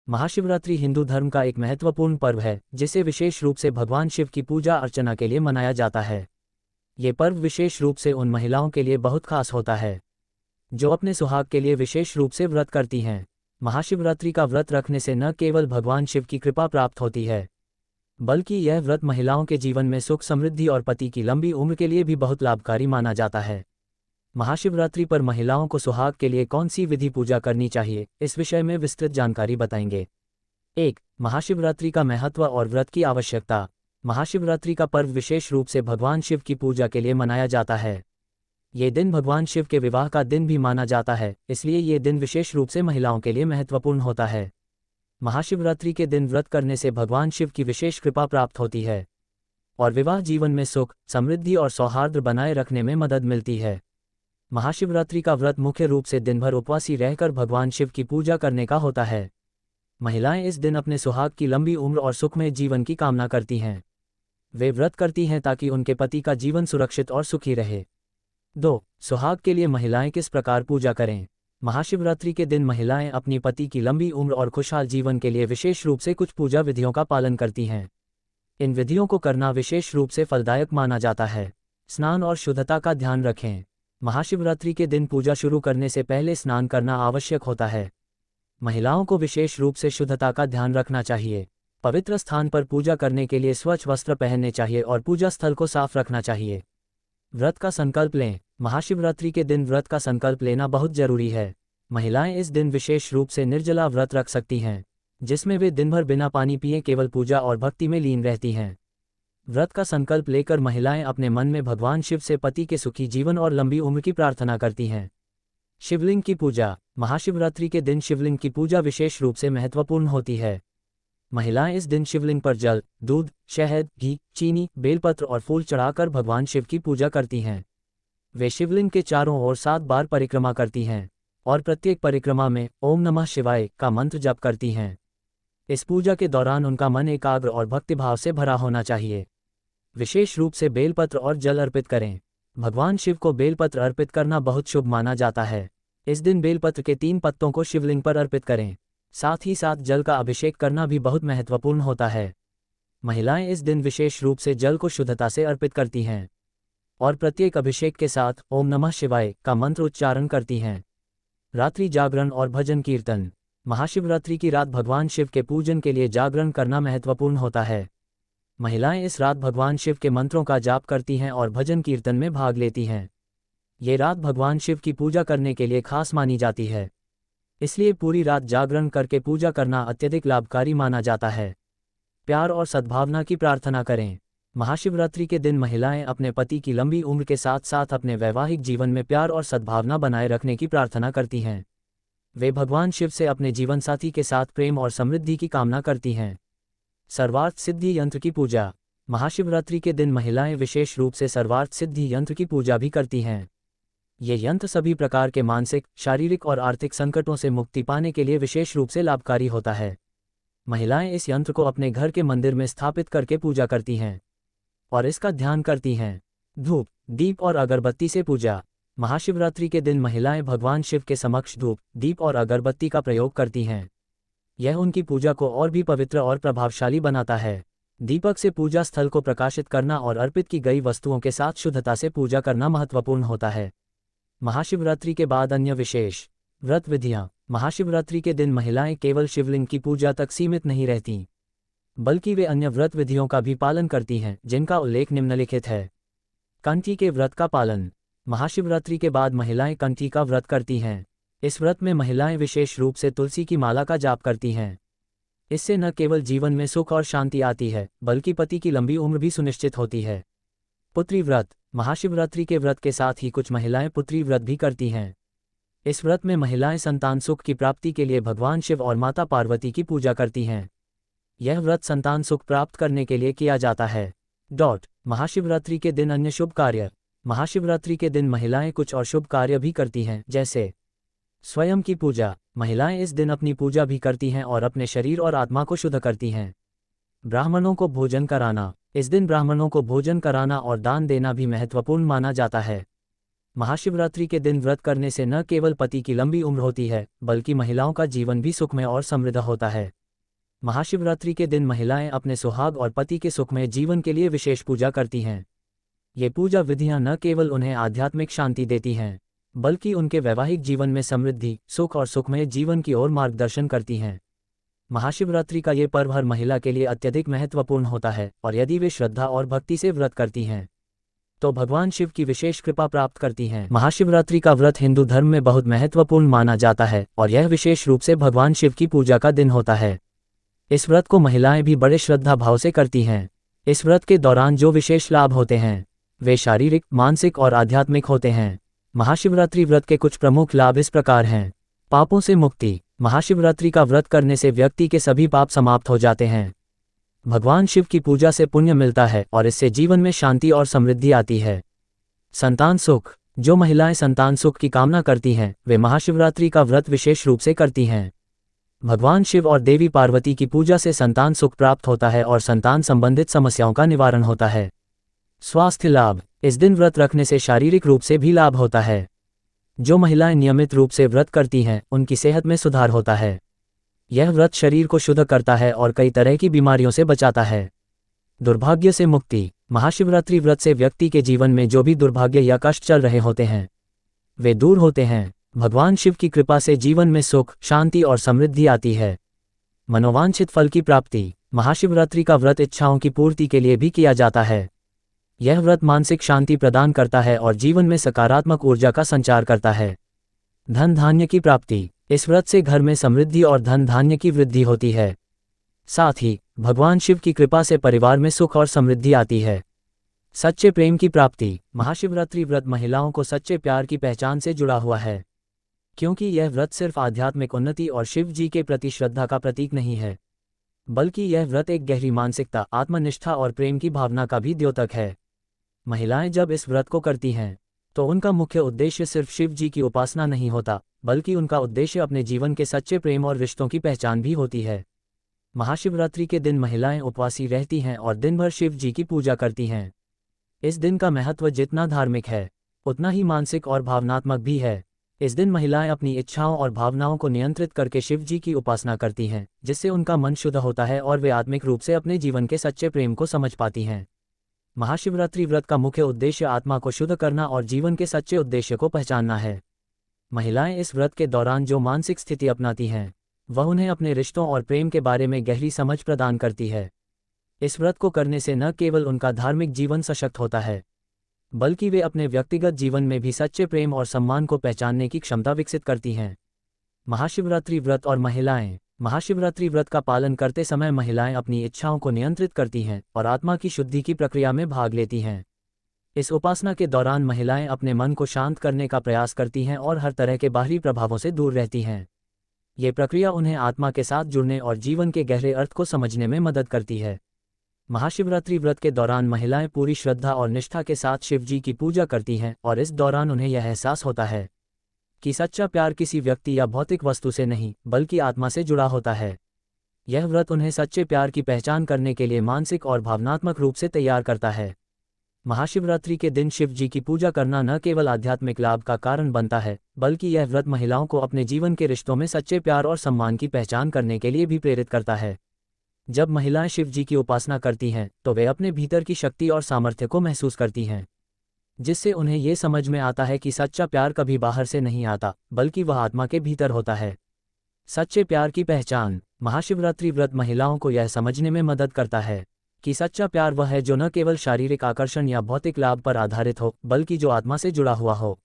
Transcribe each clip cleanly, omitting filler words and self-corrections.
महाशिवरात्रि हिंदू धर्म का एक महत्वपूर्ण पर्व है जिसे विशेष रूप से भगवान शिव की पूजा अर्चना के लिए मनाया जाता है। ये पर्व विशेष रूप से उन महिलाओं के लिए बहुत खास होता है जो अपने सुहाग के लिए विशेष रूप से व्रत करती हैं। महाशिवरात्रि का व्रत रखने से न केवल भगवान शिव की कृपा प्राप्त होती है, बल्कि यह व्रत महिलाओं के जीवन में सुख समृद्धि और पति की लंबी उम्र के लिए भी बहुत लाभकारी माना जाता है। महाशिवरात्रि पर महिलाओं को सुहाग के लिए कौन सी विधि पूजा करनी चाहिए, इस विषय में विस्तृत जानकारी बताएंगे। 1. महाशिवरात्रि का महत्व और व्रत की आवश्यकता। महाशिवरात्रि का पर्व विशेष रूप से भगवान शिव की पूजा के लिए मनाया जाता है। ये दिन भगवान शिव के विवाह का दिन भी माना जाता है, इसलिए ये दिन विशेष रूप से महिलाओं के लिए महत्वपूर्ण होता है। महाशिवरात्रि के दिन व्रत करने से भगवान शिव की विशेष कृपा प्राप्त होती है और विवाह जीवन में सुख समृद्धि और सौहार्द बनाए रखने में मदद मिलती है। महाशिवरात्रि का व्रत मुख्य रूप से दिन भर उपवासी रहकर भगवान शिव की पूजा करने का होता है। महिलाएं इस दिन अपने सुहाग की लंबी उम्र और सुखमय जीवन की कामना करती हैं। वे व्रत करती हैं ताकि उनके पति का जीवन सुरक्षित और सुखी रहे। 2. सुहाग के लिए महिलाएं किस प्रकार पूजा करें। महाशिवरात्रि के दिन महिलाएं अपनी पति की लंबी उम्र और खुशहाल जीवन के लिए विशेष रूप से कुछ पूजा विधियों का पालन करती हैं। इन विधियों को करना विशेष रूप से फलदायक माना जाता है। स्नान और शुद्धता का ध्यान रखें। महाशिवरात्रि के दिन पूजा शुरू करने से पहले स्नान करना आवश्यक होता है। महिलाओं को विशेष रूप से शुद्धता का ध्यान रखना चाहिए। पवित्र स्थान पर पूजा करने के लिए स्वच्छ वस्त्र पहनने चाहिए और पूजा स्थल को साफ रखना चाहिए। व्रत का संकल्प लें। महाशिवरात्रि के दिन व्रत का संकल्प लेना बहुत जरूरी है। महिलाएं इस दिन विशेष रूप से निर्जला व्रत रख सकती हैं, जिसमें वे दिन भर बिना पानी पिए केवल पूजा और भक्ति में लीन रहती हैं। व्रत का संकल्प लेकर महिलाएं अपने मन में भगवान शिव से पति के सुखी जीवन और लंबी उम्र की प्रार्थना करती हैं। शिवलिंग की पूजा। महाशिवरात्रि के दिन शिवलिंग की पूजा विशेष रूप से महत्वपूर्ण होती है। महिलाएं इस दिन शिवलिंग पर जल, दूध, शहद, घी, चीनी, बेलपत्र और फूल चढ़ाकर भगवान शिव की पूजा करती हैं। वे शिवलिंग के चारों ओर 7 बार परिक्रमा करती हैं और प्रत्येक परिक्रमा में ओम नमः शिवाय का मंत्र जप करती हैं। इस पूजा के दौरान उनका मन एकाग्र और भक्तिभाव से भरा होना चाहिए। विशेष रूप से बेलपत्र और जल अर्पित करें। भगवान शिव को बेलपत्र अर्पित करना बहुत शुभ माना जाता है। इस दिन बेलपत्र के 3 पत्तों को शिवलिंग पर अर्पित करें। साथ ही साथ जल का अभिषेक करना भी बहुत महत्वपूर्ण होता है। महिलाएं इस दिन विशेष रूप से जल को शुद्धता से अर्पित करती हैं और प्रत्येक अभिषेक के साथ ओम नमः शिवाय का मंत्र उच्चारण करती हैं। रात्रि जागरण और भजन कीर्तन। महाशिवरात्रि की रात भगवान शिव के पूजन के लिए जागरण करना महत्वपूर्ण होता है। महिलाएं इस रात भगवान शिव के मंत्रों का जाप करती हैं और भजन कीर्तन में भाग लेती हैं। ये रात भगवान शिव की पूजा करने के लिए खास मानी जाती है, इसलिए पूरी रात जागरण करके पूजा करना अत्यधिक लाभकारी माना जाता है। प्यार और सद्भावना की प्रार्थना करें। महाशिवरात्रि के दिन महिलाएं अपने पति की लंबी उम्र के साथ साथ अपने वैवाहिक जीवन में प्यार और सद्भावना बनाए रखने की प्रार्थना करती हैं। वे भगवान शिव से अपने जीवनसाथी के साथ प्रेम और समृद्धि की कामना करती हैं। सर्वार्थ सिद्धि यंत्र की पूजा। महाशिवरात्रि के दिन महिलाएं विशेष रूप से सर्वार्थ सिद्धि यंत्र की पूजा भी करती हैं। ये यंत्र सभी प्रकार के मानसिक, शारीरिक और आर्थिक संकटों से मुक्ति पाने के लिए विशेष रूप से लाभकारी होता है। महिलाएं इस यंत्र को अपने घर के मंदिर में स्थापित करके पूजा करती हैं और इसका ध्यान करती हैं। धूप, दीप और अगरबत्ती से पूजा। महाशिवरात्रि के दिन महिलाएं भगवान शिव के समक्ष धूप, दीप और अगरबत्ती का प्रयोग करती हैं। यह उनकी पूजा को और भी पवित्र और प्रभावशाली बनाता है। दीपक से पूजा स्थल को प्रकाशित करना और अर्पित की गई वस्तुओं के साथ शुद्धता से पूजा करना महत्वपूर्ण होता है। महाशिवरात्रि के बाद अन्य विशेष व्रत विधियां। महाशिवरात्रि के दिन महिलाएं केवल शिवलिंग की पूजा तक सीमित नहीं रहती, बल्कि वे अन्य व्रत विधियों का भी पालन करती हैं, जिनका उल्लेख निम्नलिखित है। कंठी के व्रत का पालन। महाशिवरात्रि के बाद महिलाएं कंठी का व्रत करती हैं। इस व्रत में महिलाएं विशेष रूप से तुलसी की माला का जाप करती हैं। इससे न केवल जीवन में सुख और शांति आती है, बल्कि पति की लंबी उम्र भी सुनिश्चित होती है। पुत्री व्रत। महाशिवरात्रि के व्रत के साथ ही कुछ महिलाएं पुत्री व्रत भी करती हैं। इस व्रत में महिलाएं संतान सुख की प्राप्ति के लिए भगवान शिव और माता पार्वती की पूजा करती हैं। यह व्रत संतान सुख प्राप्त करने के लिए किया जाता है। महाशिवरात्रि के दिन अन्य शुभ कार्य। महाशिवरात्रि के दिन महिलाएं कुछ और शुभ कार्य भी करती हैं, जैसे स्वयं की पूजा। महिलाएं इस दिन अपनी पूजा भी करती हैं और अपने शरीर और आत्मा को शुद्ध करती हैं। ब्राह्मणों को भोजन कराना। इस दिन ब्राह्मणों को भोजन कराना और दान देना भी महत्वपूर्ण माना जाता है। महाशिवरात्रि के दिन व्रत करने से न केवल पति की लंबी उम्र होती है, बल्कि महिलाओं का जीवन भी सुखमय और समृद्ध होता है। महाशिवरात्रि के दिन महिलाएं अपने सुहाग और पति के सुखमय जीवन के लिए विशेष पूजा करती हैं। ये पूजा विधियां न केवल उन्हें आध्यात्मिक शांति देती हैं, बल्कि उनके वैवाहिक जीवन में समृद्धि, सुख और सुखमय जीवन की ओर मार्गदर्शन करती हैं। महाशिवरात्रि का ये पर्व हर महिला के लिए अत्यधिक महत्वपूर्ण होता है, और यदि वे श्रद्धा और भक्ति से व्रत करती हैं तो भगवान शिव की विशेष कृपा प्राप्त करती हैं। महाशिवरात्रि का व्रत हिंदू धर्म में बहुत महत्वपूर्ण माना जाता है, और यह विशेष रूप से भगवान शिव की पूजा का दिन होता है। इस व्रत को महिलाएं भी बड़े श्रद्धा भाव से करती हैं। इस व्रत के दौरान जो विशेष लाभ होते हैं वे शारीरिक, मानसिक और आध्यात्मिक होते हैं। महाशिवरात्रि व्रत के कुछ प्रमुख लाभ इस प्रकार हैं। पापों से मुक्ति। महाशिवरात्रि का व्रत करने से व्यक्ति के सभी पाप समाप्त हो जाते हैं। भगवान शिव की पूजा से पुण्य मिलता है और इससे जीवन में शांति और समृद्धि आती है। संतान सुख। जो महिलाएं संतान सुख की कामना करती हैं वे महाशिवरात्रि का व्रत विशेष रूप से करती हैं। भगवान शिव और देवी पार्वती की पूजा से संतान सुख प्राप्त होता है और संतान संबंधित समस्याओं का निवारण होता है। स्वास्थ्य लाभ। इस दिन व्रत रखने से शारीरिक रूप से भी लाभ होता है। जो महिलाएं नियमित रूप से व्रत करती हैं उनकी सेहत में सुधार होता है। यह व्रत शरीर को शुद्ध करता है और कई तरह की बीमारियों से बचाता है। दुर्भाग्य से मुक्ति। महाशिवरात्रि व्रत से व्यक्ति के जीवन में जो भी दुर्भाग्य या कष्ट चल रहे होते हैं वे दूर होते हैं। भगवान शिव की कृपा से जीवन में सुख, शांति और समृद्धि आती है। मनोवांछित फल की प्राप्ति। महाशिवरात्रि का व्रत इच्छाओं की पूर्ति के लिए भी किया जाता है। यह व्रत मानसिक शांति प्रदान करता है और जीवन में सकारात्मक ऊर्जा का संचार करता है। धन धान्य की प्राप्ति। इस व्रत से घर में समृद्धि और धन धान्य की वृद्धि होती है। साथ ही भगवान शिव की कृपा से परिवार में सुख और समृद्धि आती है। सच्चे प्रेम की प्राप्ति। महाशिवरात्रि व्रत महिलाओं को सच्चे प्यार की पहचान से जुड़ा हुआ है, क्योंकि यह व्रत सिर्फ आध्यात्मिक उन्नति और शिव जी के प्रति श्रद्धा का प्रतीक नहीं है, बल्कि यह व्रत एक गहरी मानसिकता, आत्मनिष्ठा और प्रेम की भावना का भी द्योतक है। महिलाएं जब इस व्रत को करती हैं तो उनका मुख्य उद्देश्य सिर्फ शिव जी की उपासना नहीं होता, बल्कि उनका उद्देश्य अपने जीवन के सच्चे प्रेम और रिश्तों की पहचान भी होती है। महाशिवरात्रि के दिन महिलाएं उपवासी रहती हैं और दिन भर शिव जी की पूजा करती हैं। इस दिन का महत्व जितना धार्मिक है उतना ही मानसिक और भावनात्मक भी है। इस दिन महिलाएं अपनी इच्छाओं और भावनाओं को नियंत्रित करके शिव जी की उपासना करती हैं, जिससे उनका मन शुद्ध होता है और वे आत्मिक रूप से अपने जीवन के सच्चे प्रेम को समझ पाती हैं। महाशिवरात्रि व्रत का मुख्य उद्देश्य आत्मा को शुद्ध करना और जीवन के सच्चे उद्देश्य को पहचानना है। महिलाएं इस व्रत के दौरान जो मानसिक स्थिति अपनाती हैं वह उन्हें अपने रिश्तों और प्रेम के बारे में गहरी समझ प्रदान करती है। इस व्रत को करने से न केवल उनका धार्मिक जीवन सशक्त होता है, बल्कि वे अपने व्यक्तिगत जीवन में भी सच्चे प्रेम और सम्मान को पहचानने की क्षमता विकसित करती हैं। महाशिवरात्रि व्रत और महिलाएं। महाशिवरात्रि व्रत का पालन करते समय महिलाएं अपनी इच्छाओं को नियंत्रित करती हैं और आत्मा की शुद्धि की प्रक्रिया में भाग लेती हैं। इस उपासना के दौरान महिलाएं अपने मन को शांत करने का प्रयास करती हैं और हर तरह के बाहरी प्रभावों से दूर रहती हैं। ये प्रक्रिया उन्हें आत्मा के साथ जुड़ने और जीवन के गहरे अर्थ को समझने में मदद करती है। महाशिवरात्रि व्रत के दौरान महिलाएं पूरी श्रद्धा और निष्ठा के साथ शिव जी की पूजा करती हैं और इस दौरान उन्हें यह एहसास होता है कि सच्चा प्यार किसी व्यक्ति या भौतिक वस्तु से नहीं बल्कि आत्मा से जुड़ा होता है। यह व्रत उन्हें सच्चे प्यार की पहचान करने के लिए मानसिक और भावनात्मक रूप से तैयार करता है। महाशिवरात्रि के दिन शिव जी की पूजा करना न केवल आध्यात्मिक लाभ का कारण बनता है, बल्कि यह व्रत महिलाओं को अपने जीवन के रिश्तों में सच्चे प्यार और सम्मान की पहचान करने के लिए भी प्रेरित करता है। जब महिलाएं शिव जी की उपासना करती हैं तो वे अपने भीतर की शक्ति और सामर्थ्य को महसूस करती हैं, जिससे उन्हें ये समझ में आता है कि सच्चा प्यार कभी बाहर से नहीं आता, बल्कि वह आत्मा के भीतर होता है। सच्चे प्यार की पहचान। महाशिवरात्रि व्रत महिलाओं को यह समझने में मदद करता है कि सच्चा प्यार वह है जो न केवल शारीरिक आकर्षण या भौतिक लाभ पर आधारित हो, बल्कि जो आत्मा से जुड़ा हुआ हो।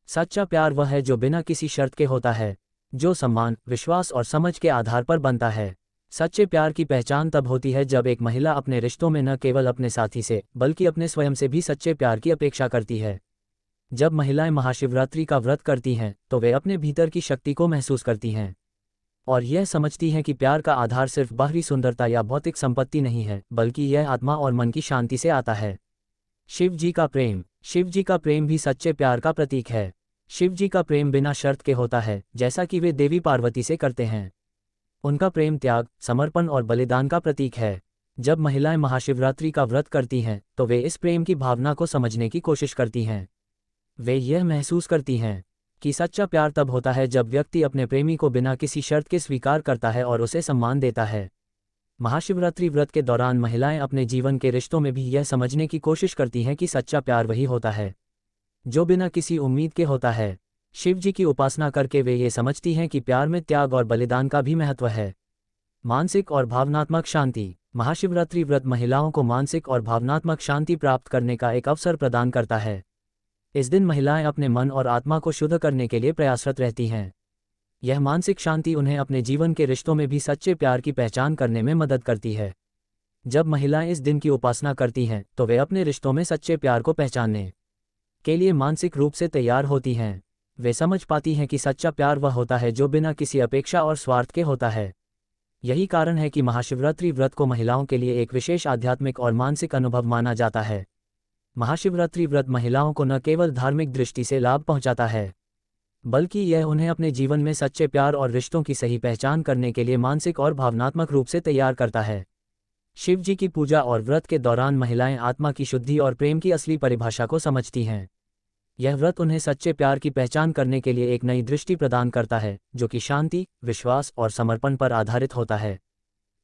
सच्चा प्यार वह है जो बिना किसी शर्त के होता है, जो सम्मान, विश्वास और समझ के आधार पर बनता है। सच्चे प्यार की पहचान तब होती है जब एक महिला अपने रिश्तों में न केवल अपने साथी से बल्कि अपने स्वयं से भी सच्चे प्यार की अपेक्षा करती है। जब महिलाएं महाशिवरात्रि का व्रत करती हैं तो वे अपने भीतर की शक्ति को महसूस करती हैं और यह समझती हैं कि प्यार का आधार सिर्फ बाहरी सुंदरता या भौतिक संपत्ति नहीं है, बल्कि यह आत्मा और मन की शांति से आता है। शिव जी का प्रेम। शिव जी का प्रेम भी सच्चे प्यार का प्रतीक है। शिव जी का प्रेम बिना शर्त के होता है, जैसा कि वे देवी पार्वती से करते हैं। उनका प्रेम त्याग, समर्पण और बलिदान का प्रतीक है। जब महिलाएं महाशिवरात्रि का व्रत करती हैं तो वे इस प्रेम की भावना को समझने की कोशिश करती हैं। वे यह महसूस करती हैं कि सच्चा प्यार तब होता है जब व्यक्ति अपने प्रेमी को बिना किसी शर्त के स्वीकार करता है और उसे सम्मान देता है। महाशिवरात्रि व्रत के दौरान महिलाएं अपने जीवन के रिश्तों में भी यह समझने की कोशिश करती हैं कि सच्चा प्यार वही होता है जो बिना किसी उम्मीद के होता है। शिव जी की उपासना करके वे ये समझती हैं कि प्यार में त्याग और बलिदान का भी महत्व है। मानसिक और भावनात्मक शांति। महाशिवरात्रि व्रत महिलाओं को मानसिक और भावनात्मक शांति प्राप्त करने का एक अवसर प्रदान करता है। इस दिन महिलाएं अपने मन और आत्मा को शुद्ध करने के लिए प्रयासरत रहती हैं। यह मानसिक शांति उन्हें अपने जीवन के रिश्तों में भी सच्चे प्यार की पहचान करने में मदद करती है। जब महिलाएं इस दिन की उपासना करती हैं तो वे अपने रिश्तों में सच्चे प्यार को पहचानने के लिए मानसिक रूप से तैयार होती हैं। वे समझ पाती हैं कि सच्चा प्यार वह होता है जो बिना किसी अपेक्षा और स्वार्थ के होता है। यही कारण है कि महाशिवरात्रि व्रत को महिलाओं के लिए एक विशेष आध्यात्मिक और मानसिक अनुभव माना जाता है। महाशिवरात्रि व्रत महिलाओं को न केवल धार्मिक दृष्टि से लाभ पहुंचाता है, बल्कि यह उन्हें अपने जीवन में सच्चे प्यार और रिश्तों की सही पहचान करने के लिए मानसिक और भावनात्मक रूप से तैयार करता है। शिव जी की पूजा और व्रत के दौरान महिलाएं आत्मा की शुद्धि और प्रेम की असली परिभाषा को समझती हैं। यह व्रत उन्हें सच्चे प्यार की पहचान करने के लिए एक नई दृष्टि प्रदान करता है, जो कि शांति, विश्वास और समर्पण पर आधारित होता है।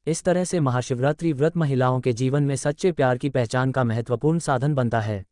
इस तरह से महाशिवरात्रि व्रत महिलाओं के जीवन में सच्चे प्यार की पहचान का महत्वपूर्ण साधन बनता है।